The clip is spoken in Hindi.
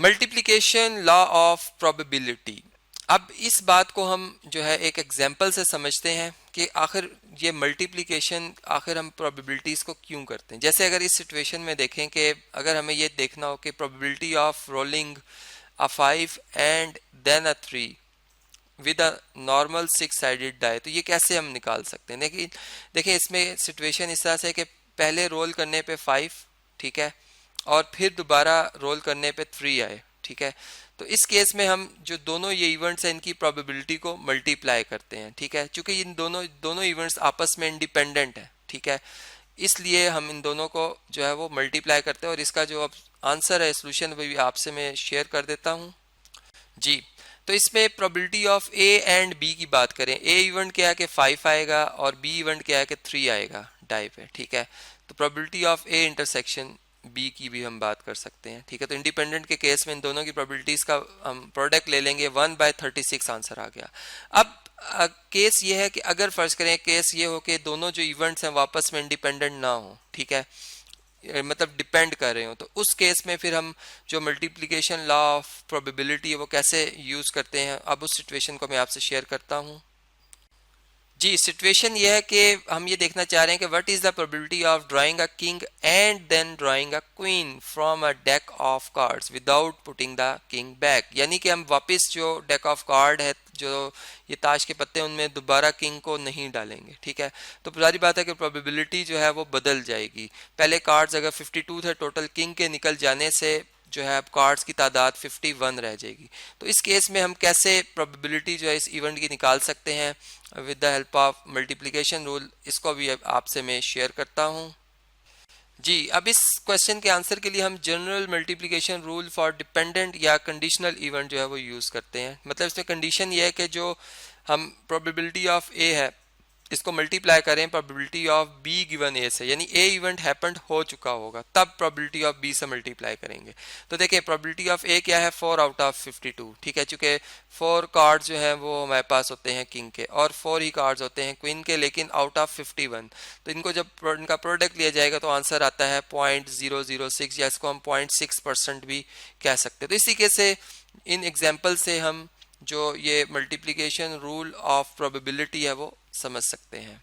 Multiplication law of probability. अब इस बात को हम जो है एक एग्जांपल से समझते हैं कि आखिर ये मल्टीप्लिकेशन आखिर हम प्रोबेबिलिटीज़ को क्यों करते हैं। जैसे अगर इस सिचुएशन में देखें कि अगर हमें ये देखना हो कि probability of rolling a 5 and then a 3 with a normal 6 sided die, तो ये कैसे हम निकाल सकते हैं। देखिए इसमें सिचुएशन इस तरह से कि पहले रोल करने पे 5, ठीक है, और फिर दोबारा रोल करने पे 3 आए, ठीक है। तो इस केस में हम जो दोनों ये इवेंट्स हैं इनकी प्रोबेबिलिटी को मल्टीप्लाई करते हैं, ठीक है, क्योंकि इन दोनों इवेंट्स आपस में इंडिपेंडेंट है, ठीक है, इसलिए हम इन दोनों को जो है वो मल्टीप्लाई करते हैं। और इसका जो अब आंसर है, सोल्यूशन, वो भी आपसे मैं शेयर कर देता हूँ जी। तो इसमें probability of A and B की बात करें, ए इवेंट क्या है कि 5 आएगा और बी इवेंट क्या है कि 3 आएगा डाई पे, ठीक है। तो probability of A intersection B की भी हम बात कर सकते हैं, ठीक है। तो इंडिपेंडेंट के केस में इन दोनों की प्रोबेबिलिटीज का हम प्रोडक्ट ले लेंगे, 1/36 आंसर आ गया। अब केस ये है कि अगर फर्ज करें केस ये हो कि दोनों जो इवेंट्स हैं वापस में इंडिपेंडेंट ना हो, ठीक है, मतलब डिपेंड कर रहे हो, तो उस केस में फिर हम जो मल्टीप्लिकेशन लॉ ऑफ प्रोबेबिलिटी है वो कैसे यूज करते हैं। अब उस सिचुएशन को मैं आपसे शेयर करता हूँ जी। सिचुएशन ये है कि हम ये देखना चाह रहे हैं कि what is the probability of drawing a king and then drawing a queen from a deck of cards without putting the king back, यानी कि हम वापस जो डेक ऑफ कार्ड है, जो ये ताश के पत्ते, उनमें दोबारा किंग को नहीं डालेंगे, ठीक है। तो सारी बात है कि प्रोबेबिलिटी जो है वो बदल जाएगी। पहले कार्ड्स अगर 52 थे टोटल, किंग के निकल जाने से जो है अब कार्ड्स की तादाद 51 रह जाएगी। तो इस केस में हम कैसे प्रोबेबिलिटी जो है इस इवेंट की निकाल सकते हैं with the help of multiplication rule, इसको भी आपसे मैं शेयर करता हूं जी। अब इस क्वेश्चन के आंसर के लिए हम general multiplication rule for dependent या कंडीशनल इवेंट जो है वो यूज करते हैं। मतलब इसमें कंडीशन ये है कि जो हम प्रोबेबिलिटी ऑफ ए है इसको मल्टीप्लाई करें प्रोबेबिलिटी ऑफ बी गिवन ए से, यानी ए इवेंट हैपेंड हो चुका होगा तब प्रोबेबिलिटी ऑफ बी से मल्टीप्लाई करेंगे। तो देखिए प्रोबेबिलिटी ऑफ ए क्या है, 4 आउट ऑफ 52, ठीक है, चूंकि 4 कार्ड जो हैं वो हमारे पास होते हैं किंग के और 4 ही कार्ड्स होते हैं क्वीन के, लेकिन आउट ऑफ 51। तो इनको जब इनका प्रोडक्ट लिया जाएगा तो आंसर आता है 0.006, या इसको हम 0.6% भी कह सकते हैं। तो इसी के से इन एग्जाम्पल से हम जो ये मल्टीप्लिकेशन रूल ऑफ प्रोबेबिलिटी है वो समझ सकते हैं।